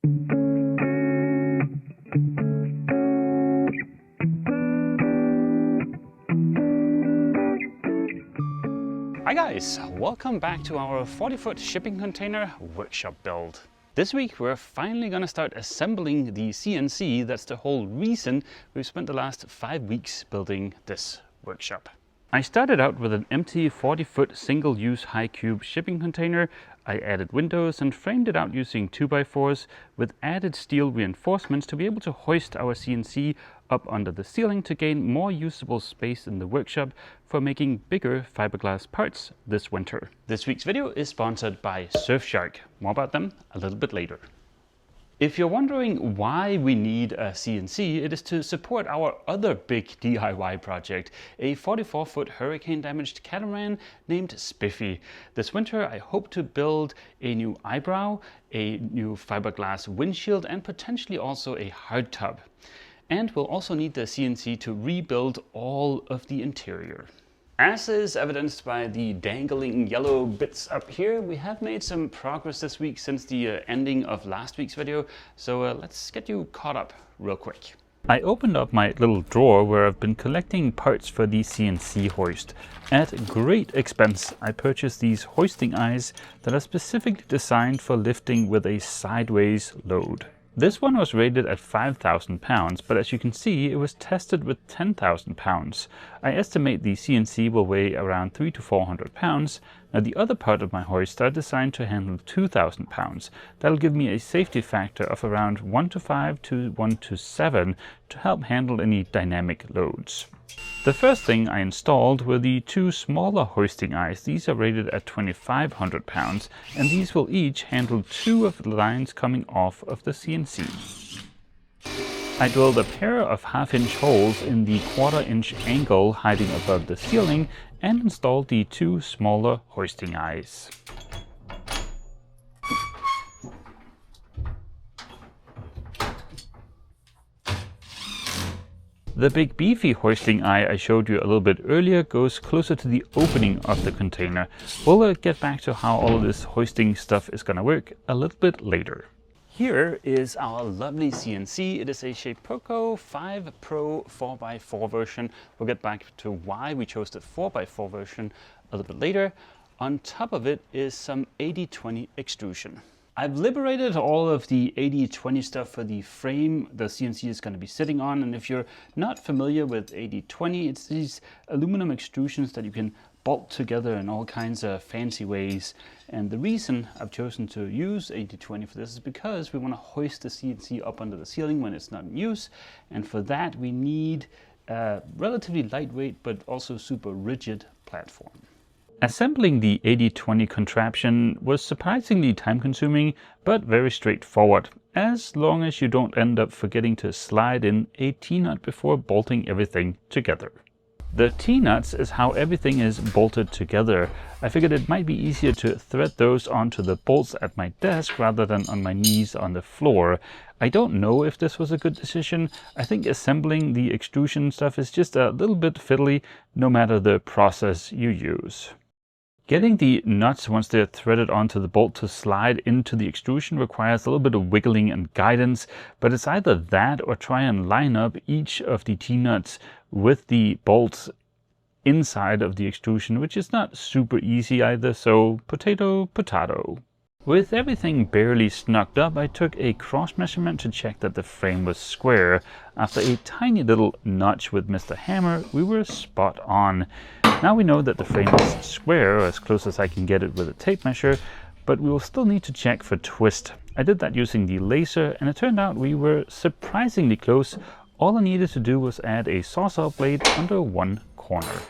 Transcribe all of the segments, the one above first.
Hi guys, welcome back to our 40-foot shipping container workshop build. This week we're finally gonna start assembling the CNC. That's the whole reason we've spent the last 5 weeks building this workshop. I started out with an empty 40-foot single-use high cube shipping container. I added windows and framed it out using 2x4s with added steel reinforcements to be able to hoist our CNC up under the ceiling to gain more usable space in the workshop for making bigger fiberglass parts this winter. This week's video is sponsored by Surfshark. More about them a little bit later. If you're wondering why we need a CNC, it is to support our other big DIY project, a 44-foot hurricane-damaged catamaran named Spiffy. This winter I hope to build a new eyebrow, a new fiberglass windshield, and potentially also a hardtop. And we'll also need the CNC to rebuild all of the interior. As is evidenced by the dangling yellow bits up here, we have made some progress this week since the ending of last week's video, so let's get you caught up real quick. I opened up my little drawer where I've been collecting parts for the CNC hoist. At great expense, I purchased these hoisting eyes that are specifically designed for lifting with a sideways load. This one was rated at 5,000 pounds, but as you can see, it was tested with 10,000 pounds. I estimate the CNC will weigh around 300 to 400 pounds. Now the other part of my hoist are designed to handle 2,000 pounds. That'll give me a safety factor of around 1 to 5 to 1 to 7 to help handle any dynamic loads. The first thing I installed were the two smaller hoisting eyes. These are rated at 2,500 pounds, and these will each handle 2 of the lines coming off of the CNC. I drilled a pair of half-inch holes in the 1/4-inch angle hiding above the ceiling and installed the 2 smaller hoisting eyes. The big beefy hoisting eye I showed you a little bit earlier goes closer to the opening of the container. We'll get back to how all of this hoisting stuff is going to work a little bit later. Here is our lovely CNC. It is a Shapeoko 5 Pro 4x4 version. We'll get back to why we chose the 4x4 version a little bit later. On top of it is some 80/20 extrusion. I've liberated all of the 80/20 stuff for the frame the CNC is going to be sitting on, and if you're not familiar with 80/20, it's these aluminum extrusions that you can bolt together in all kinds of fancy ways. And the reason I've chosen to use 80/20 for this is because we want to hoist the CNC up under the ceiling when it's not in use, and for that we need a relatively lightweight but also super rigid platform. Assembling the 80/20 contraption was surprisingly time-consuming, but very straightforward, as long as you don't end up forgetting to slide in a T-nut before bolting everything together. The T-nuts is how everything is bolted together. I figured it might be easier to thread those onto the bolts at my desk rather than on my knees on the floor. I don't know if this was a good decision. I think assembling the extrusion stuff is just a little bit fiddly, no matter the process you use. Getting the nuts, once they're threaded onto the bolt, to slide into the extrusion requires a little bit of wiggling and guidance, but it's either that or try and line up each of the T-nuts with the bolts inside of the extrusion, which is not super easy either, so potato, potato. With everything barely snugged up, I took a cross measurement to check that the frame was square. After a tiny little notch with Mr. Hammer, we were spot on. Now we know that the frame is square, or as close as I can get it with a tape measure, but we will still need to check for twist. I did that using the laser, and it turned out we were surprisingly close. All I needed to do was add a sawzall blade under one corner.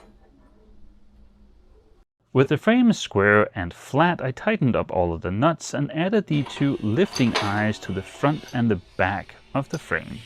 With the frame square and flat, I tightened up all of the nuts and added the 2 lifting eyes to the front and the back of the frame.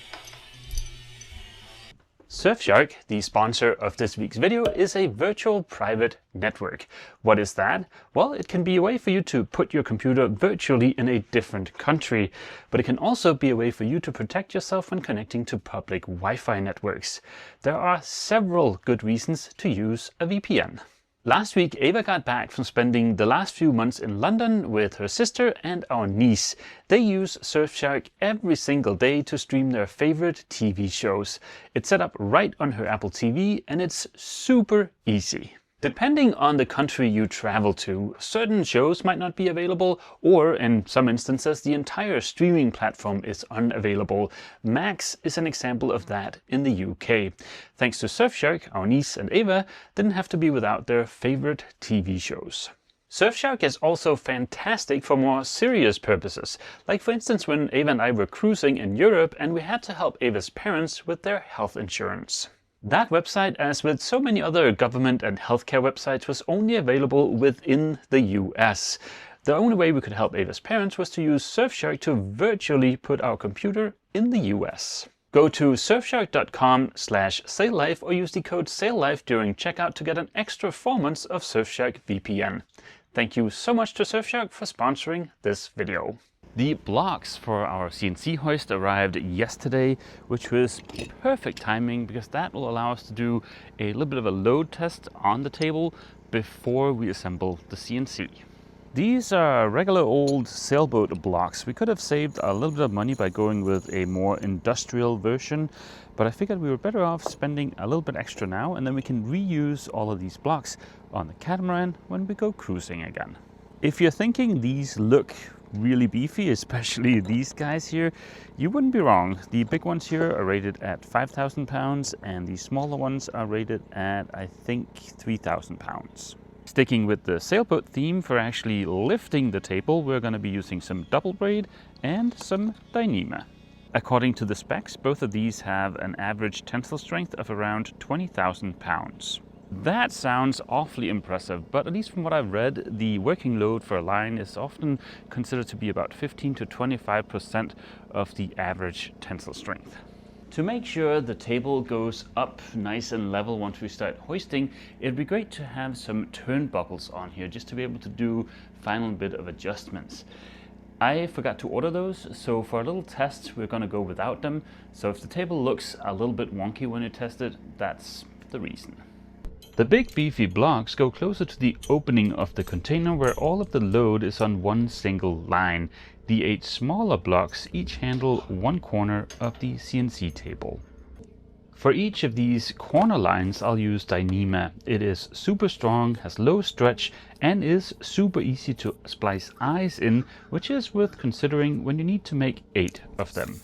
Surfshark, the sponsor of this week's video, is a virtual private network. What is that? Well, it can be a way for you to put your computer virtually in a different country, but it can also be a way for you to protect yourself when connecting to public Wi-Fi networks. There are several good reasons to use a VPN. Last week, Ava got back from spending the last few months in London with her sister and our niece. They use Surfshark every single day to stream their favorite TV shows. It's set up right on her Apple TV and it's super easy. Depending on the country you travel to, certain shows might not be available, or in some instances the entire streaming platform is unavailable. Max is an example of that in the UK. Thanks to Surfshark, our niece and Ava didn't have to be without their favorite TV shows. Surfshark is also fantastic for more serious purposes, like for instance when Ava and I were cruising in Europe and we had to help Ava's parents with their health insurance. That website, as with so many other government and healthcare websites, was only available within the US. The only way we could help Ava's parents was to use Surfshark to virtually put our computer in the US. Go to surfshark.com/saillife or use the code SAILLIFE during checkout to get an extra 4 months of Surfshark VPN. Thank you so much to Surfshark for sponsoring this video. The blocks for our CNC hoist arrived yesterday, which was perfect timing because that will allow us to do a little bit of a load test on the table before we assemble the CNC. These are regular old sailboat blocks. We could have saved a little bit of money by going with a more industrial version, but I figured we were better off spending a little bit extra now, and then we can reuse all of these blocks on the catamaran when we go cruising again. If you're thinking these look really beefy, especially these guys here, you wouldn't be wrong. The big ones here are rated at 5,000 pounds and the smaller ones are rated at, I think, 3,000 pounds. Sticking with the sailboat theme, for actually lifting the table, we're going to be using some double braid and some Dyneema. According to the specs, both of these have an average tensile strength of around 20,000 pounds. That sounds awfully impressive, but at least from what I've read, the working load for a line is often considered to be about 15 to 25% of the average tensile strength. To make sure the table goes up nice and level once we start hoisting, it'd be great to have some turnbuckles on here just to be able to do final bit of adjustments. I forgot to order those, so for a little test we're going to go without them. So if the table looks a little bit wonky when you test it, that's the reason. The big beefy blocks go closer to the opening of the container where all of the load is on one single line. The 8 smaller blocks each handle one corner of the CNC table. For each of these corner lines I'll use Dyneema. It is super strong, has low stretch and is super easy to splice eyes in, which is worth considering when you need to make 8 of them.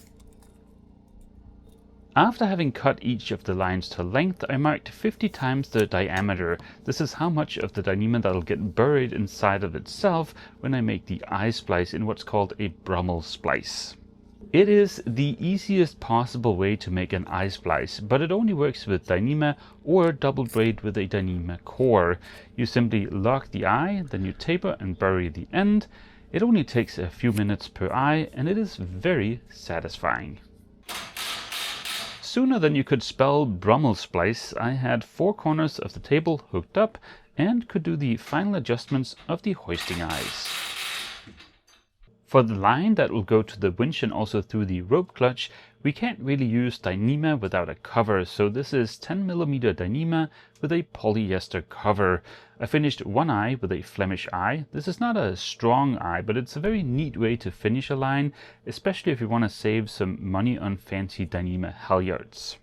After having cut each of the lines to length, I marked 50 times the diameter. This is how much of the Dyneema that'll get buried inside of itself when I make the eye splice in what's called a Brummel splice. It is the easiest possible way to make an eye splice, but it only works with Dyneema or double braid with a Dyneema core. You simply lock the eye, then you taper and bury the end. It only takes a few minutes per eye and it is very satisfying. Sooner than you could spell Brummel splice, I had 4 corners of the table hooked up and could do the final adjustments of the hoisting eyes. For the line that will go to the winch and also through the rope clutch, we can't really use Dyneema without a cover, so this is 10mm Dyneema with a polyester cover. I finished one eye with a Flemish eye. This is not a strong eye, but it's a very neat way to finish a line, especially if you want to save some money on fancy Dyneema halyards.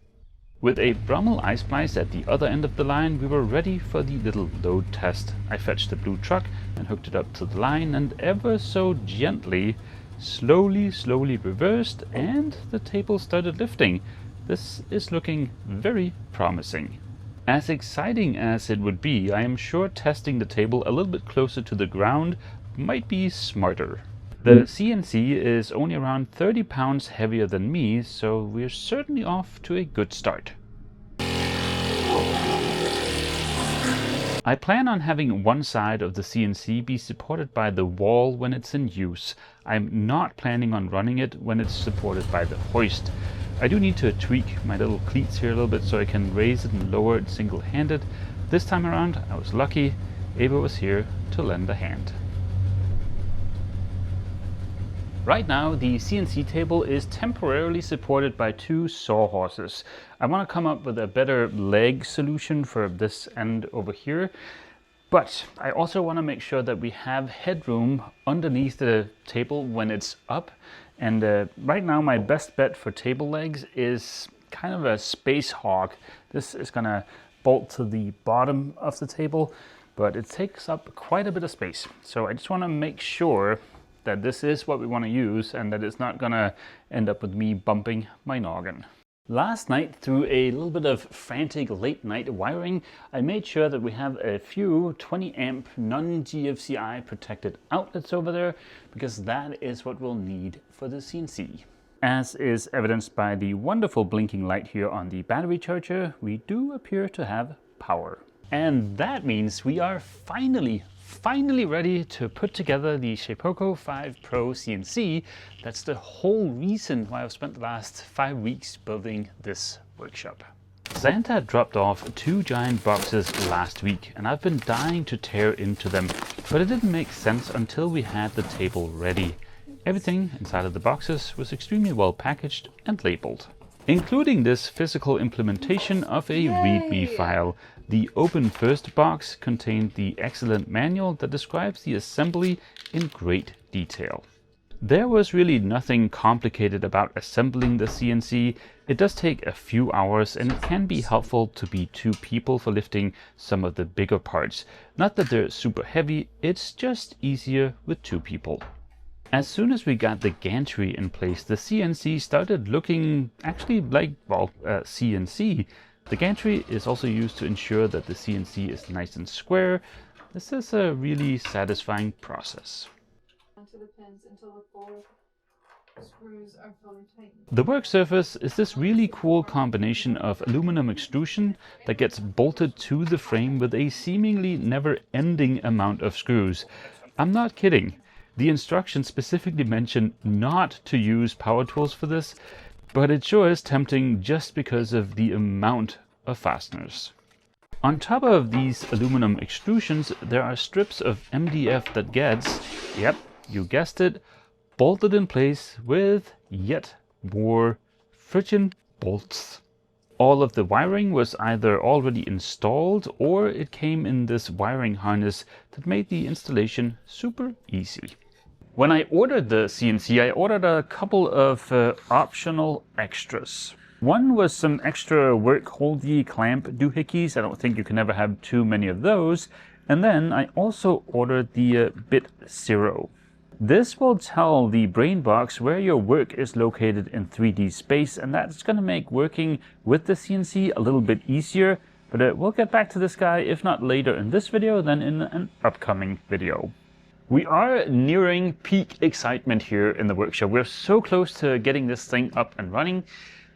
With a Brummel eye splice at the other end of the line, we were ready for the little load test. I fetched the blue truck and hooked it up to the line and ever so gently, slowly reversed and the table started lifting. This is looking very promising. As exciting as it would be, I am sure testing the table a little bit closer to the ground might be smarter. The CNC is only around 30 pounds heavier than me, so we're certainly off to a good start. I plan on having one side of the CNC be supported by the wall when it's in use. I'm not planning on running it when it's supported by the hoist. I do need to tweak my little cleats here a little bit so I can raise it and lower it single-handed. This time around I was lucky. Ava was here to lend a hand. Right now the CNC table is temporarily supported by 2 sawhorses. I want to come up with a better leg solution for this end over here. But I also want to make sure that we have headroom underneath the table when it's up. And right now my best bet for table legs is kind of a space hog. This is going to bolt to the bottom of the table, but it takes up quite a bit of space. So I just want to make sure that this is what we want to use and that it's not going to end up with me bumping my noggin. Last night, through a little bit of frantic late night wiring, I made sure that we have a few 20 amp non-GFCI protected outlets over there, because that is what we'll need for the CNC. As is evidenced by the wonderful blinking light here on the battery charger, we do appear to have power. And that means we are finally ready to put together the Shapeoko 5 Pro CNC. That's the whole reason why I've spent the last 5 weeks building this workshop. Santa dropped off 2 giant boxes last week, and I've been dying to tear into them, but it didn't make sense until we had the table ready. Everything inside of the boxes was extremely well packaged and labeled, including this physical implementation of a README file. The Open First box contained the excellent manual that describes the assembly in great detail. There was really nothing complicated about assembling the CNC. It does take a few hours, and it can be helpful to be 2 people for lifting some of the bigger parts. Not that they're super heavy, it's just easier with 2 people. As soon as we got the gantry in place, the CNC started looking actually like, well, CNC. The gantry is also used to ensure that the CNC is nice and square. This is a really satisfying process. Onto the pins until the 4 screws are fully tightened. The work surface is this really cool combination of aluminum extrusion that gets bolted to the frame with a seemingly never-ending amount of screws. I'm not kidding. The instructions specifically mention not to use power tools for this, but it sure is tempting just because of the amount of fasteners. On top of these aluminum extrusions, there are strips of MDF that gets, yep, you guessed it, bolted in place with yet more friction bolts. All of the wiring was either already installed or it came in this wiring harness that made the installation super easy. When I ordered the CNC, I ordered a couple of optional extras. One was some extra work holdy clamp doohickeys. I don't think you can ever have too many of those. And then I also ordered the Bit Zero. This will tell the brain box where your work is located in 3D space, and that's going to make working with the CNC a little bit easier. But we'll get back to this guy, if not later in this video, then in an upcoming video. We are nearing peak excitement here in the workshop. We're so close to getting this thing up and running.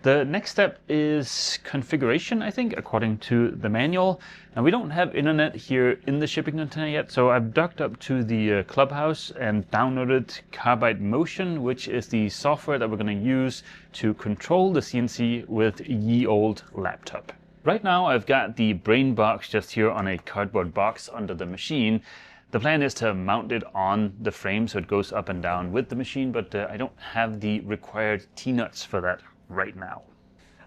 The next step is configuration, I think, according to the manual. And we don't have internet here in the shipping container yet, so I've ducked up to the clubhouse and downloaded Carbide Motion, which is the software that we're going to use to control the CNC with ye old laptop. Right now I've got the brain box just here on a cardboard box under the machine. The plan is to mount it on the frame so it goes up and down with the machine, but I don't have the required T-nuts for that right now.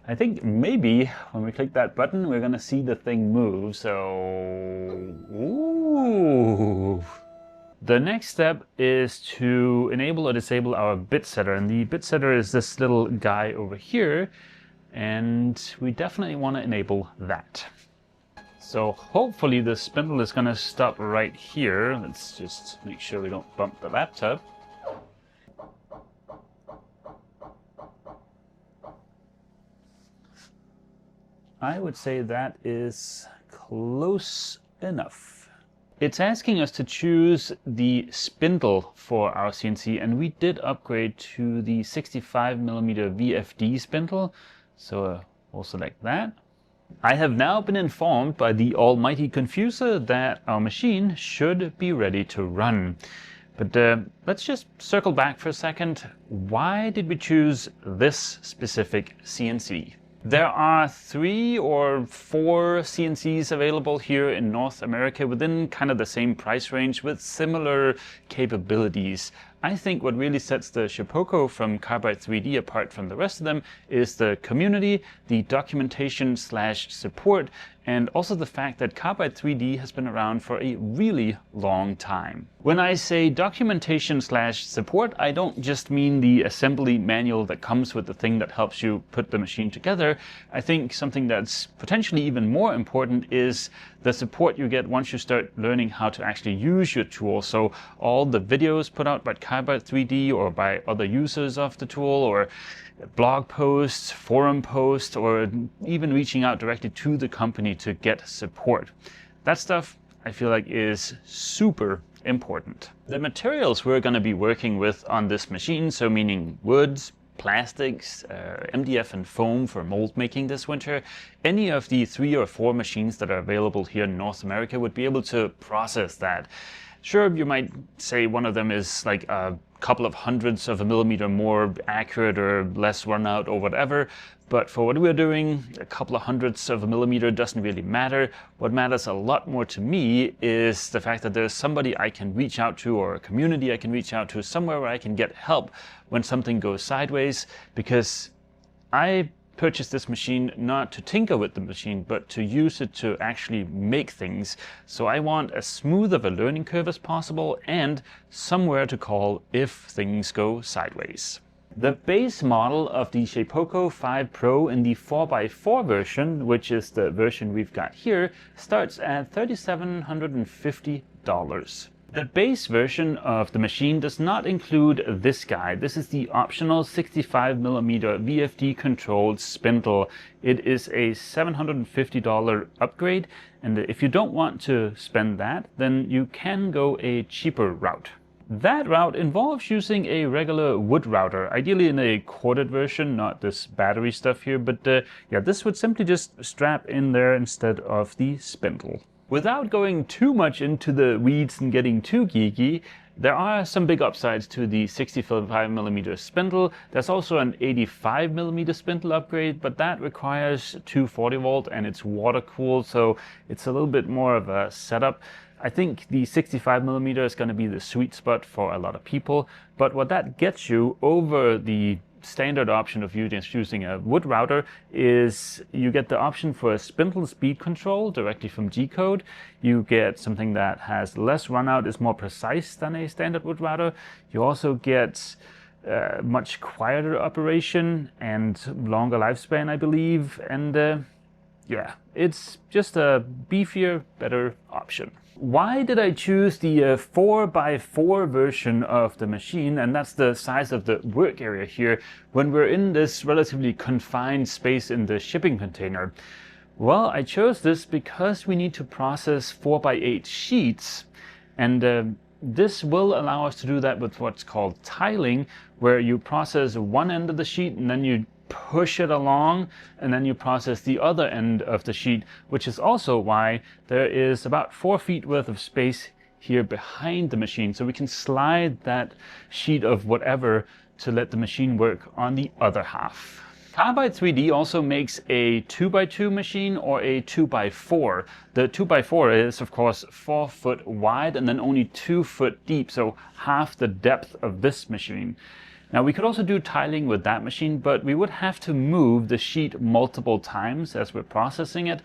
I think maybe when we click that button, we're gonna see the thing move, so... Ooh. The next step is to enable or disable our bit setter, and the bit setter is this little guy over here, and we definitely want to enable that. So hopefully the spindle is going to stop right here. Let's just make sure we don't bump the laptop. I would say that is close enough. It's asking us to choose the spindle for our CNC, and we did upgrade to the 65mm VFD spindle, so we'll select that. I have now been informed by the almighty confuser that our machine should be ready to run. But let's just circle back for a second. Why did we choose this specific CNC? There are 3 or 4 CNCs available here in North America within kind of the same price range with similar capabilities. I think what really sets the Shapeoko from Carbide 3D apart from the rest of them is the community, the documentation / support, and also the fact that Carbide 3D has been around for a really long time. When I say documentation slash support, I don't just mean the assembly manual that comes with the thing that helps you put the machine together. I think something that's potentially even more important is the support you get once you start learning how to actually use your tool. So all the videos put out by Carbide 3D or by other users of the tool, or blog posts, forum posts, or even reaching out directly to the company to get support. That stuff I feel like is super important. The materials we're going to be working with on this machine, so meaning woods, plastics, MDF and foam for mold making this winter, any of the 3 or 4 machines that are available here in North America would be able to process that. Sure, you might say one of them is like a couple of hundredths of a millimeter more accurate or less run out or whatever, but for what we're doing, a couple of hundredths of a millimeter doesn't really matter. What matters a lot more to me is the fact that there's somebody I can reach out to, or a community I can reach out to, somewhere where I can get help when something goes sideways, because I purchased this machine not to tinker with the machine, but to use it to actually make things. So I want as smooth of a learning curve as possible and somewhere to call if things go sideways. The base model of the Shapeoko 5 Pro in the 4x4 version, which is the version we've got here, starts at $3,750. The base version of the machine does not include this guy. This is the optional 65mm VFD controlled spindle. It is a $750 upgrade, and if you don't want to spend that, then you can go a cheaper route. That route involves using a regular wood router, ideally in a corded version, not this battery stuff here, but yeah, this would simply just strap in there instead of the spindle. Without going too much into the weeds and getting too geeky, there are some big upsides to the 65mm spindle. There's also an 85mm spindle upgrade, but that requires 240 volt and it's water cooled, so it's a little bit more of a setup. I think the 65mm is going to be the sweet spot for a lot of people, but what that gets you over the standard option of using a wood router is you get the option for a spindle speed control directly from G-code. You get something that has less run out, is more precise than a standard wood router. You also get much quieter operation and longer lifespan, I believe, and yeah, it's just a beefier, better option. Why did I choose the 4x4 version of the machine, and that's the size of the work area here, when we're in this relatively confined space in the shipping container? Well, I chose this because we need to process 4x8 sheets, and this will allow us to do that with what's called tiling, where you process one end of the sheet and then you push it along, and then you process the other end of the sheet, which is also why there is about 4 feet worth of space here behind the machine, so we can slide that sheet of whatever to let the machine work on the other half. Carbide 3D also makes a 2x2 machine or a 2x4. The 2x4 is of course 4 foot wide and then only 2 foot deep, so half the depth of this machine. Now we could also do tiling with that machine, but we would have to move the sheet multiple times as we're processing it,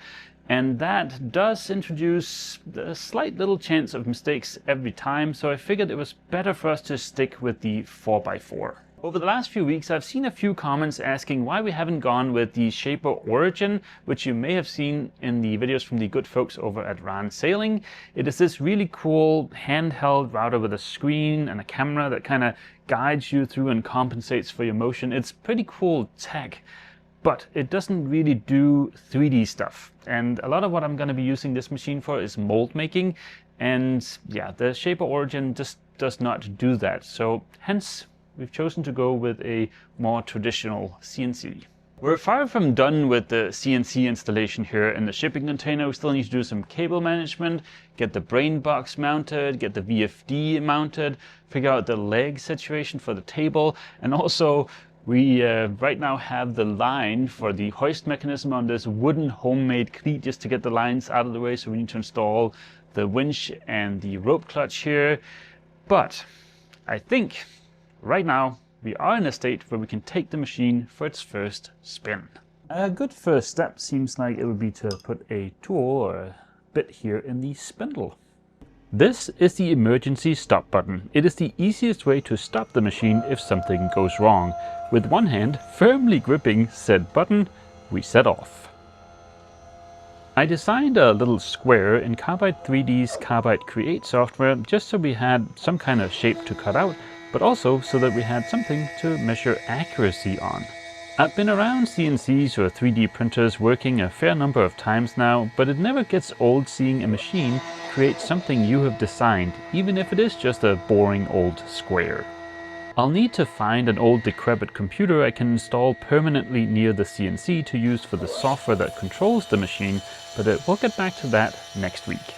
and that does introduce a slight little chance of mistakes every time, so I figured it was better for us to stick with the 4x4. Over the last few weeks, I've seen a few comments asking why we haven't gone with the Shapeoko Origin, which you may have seen in the videos from the good folks over at Ran Sailing. It is this really cool handheld router with a screen and a camera that kind of guides you through and compensates for your motion. It's pretty cool tech, but it doesn't really do 3D stuff. And a lot of what I'm going to be using this machine for is mold making. And yeah, the Shapeoko Origin just does not do that. So hence, we've chosen to go with a more traditional CNC. We're far from done with the CNC installation here in the shipping container. We still need to do some cable management, get the brain box mounted, get the VFD mounted, figure out the leg situation for the table, and also we right now have the line for the hoist mechanism on this wooden homemade cleat just to get the lines out of the way, so we need to install the winch and the rope clutch here. But I think right now, we are in a state where we can take the machine for its first spin. A good first step seems like it would be to put a tool or a bit here in the spindle. This is the emergency stop button. It is the easiest way to stop the machine if something goes wrong. With one hand firmly gripping said button, we set off. I designed a little square in Carbide 3D's Carbide Create software just so we had some kind of shape to cut out, but also so that we had something to measure accuracy on. I've been around CNCs or 3D printers working a fair number of times now, but it never gets old seeing a machine create something you have designed, even if it is just a boring old square. I'll need to find an old decrepit computer I can install permanently near the CNC to use for the software that controls the machine, but we'll get back to that next week.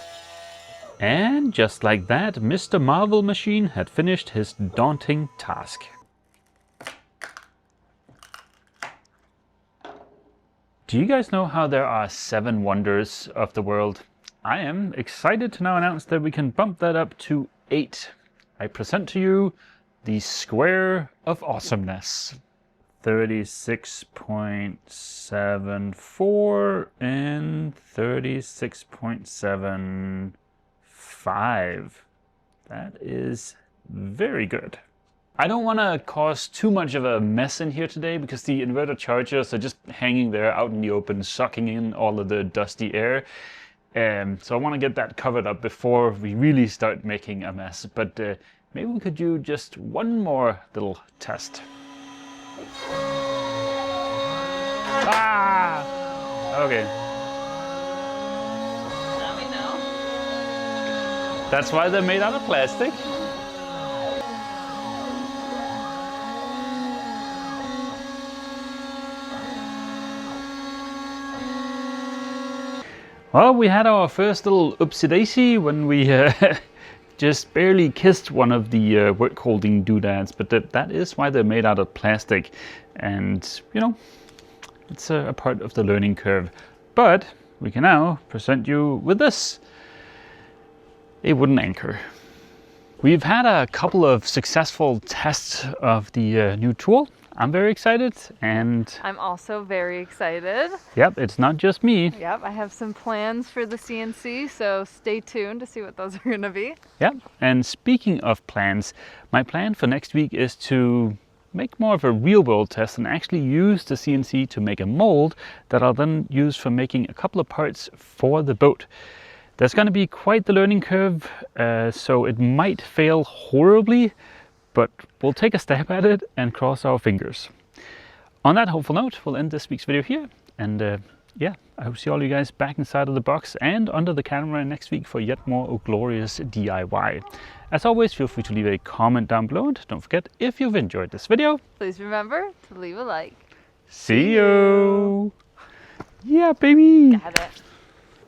And just like that, Mr. Marvel Machine had finished his daunting task. Do you guys know how there are 7 wonders of the world? I am excited to now announce that we can bump that up to 8. I present to you the Square of Awesomeness. 36.74 and 36.75. That is very good. I don't want to cause too much of a mess in here today because the inverter chargers are just hanging there out in the open, sucking in all of the dusty air. So I want to get that covered up before we really start making a mess. But maybe we could do just one more little test. Ah! Okay. Now we know. That's why they're made out of plastic. Well, we had our first little oopsie-daisy when we just barely kissed one of the work holding doodads, but that is why they're made out of plastic. And, you know, it's a part of the learning curve. But we can now present you with this, a wooden anchor. We've had a couple of successful tests of the new tool. I'm very excited, and I'm also very excited. Yep, it's not just me. Yep, I have some plans for the CNC, so stay tuned to see what those are going to be. Yep, and speaking of plans, my plan for next week is to make more of a real-world test and actually use the CNC to make a mold that I'll then use for making a couple of parts for the boat. There's going to be quite the learning curve, so it might fail horribly, but we'll take a stab at it and cross our fingers. On that hopeful note, we'll end this week's video here. And yeah, I hope to see all you guys back inside of the box and under the camera next week for yet more glorious DIY. As always, feel free to leave a comment down below, and don't forget, if you've enjoyed this video, Please remember to leave a like. see you! Yeah, baby! Got it.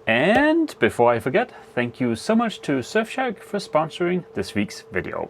And before I forget, thank you so much to Surfshark for sponsoring this week's video.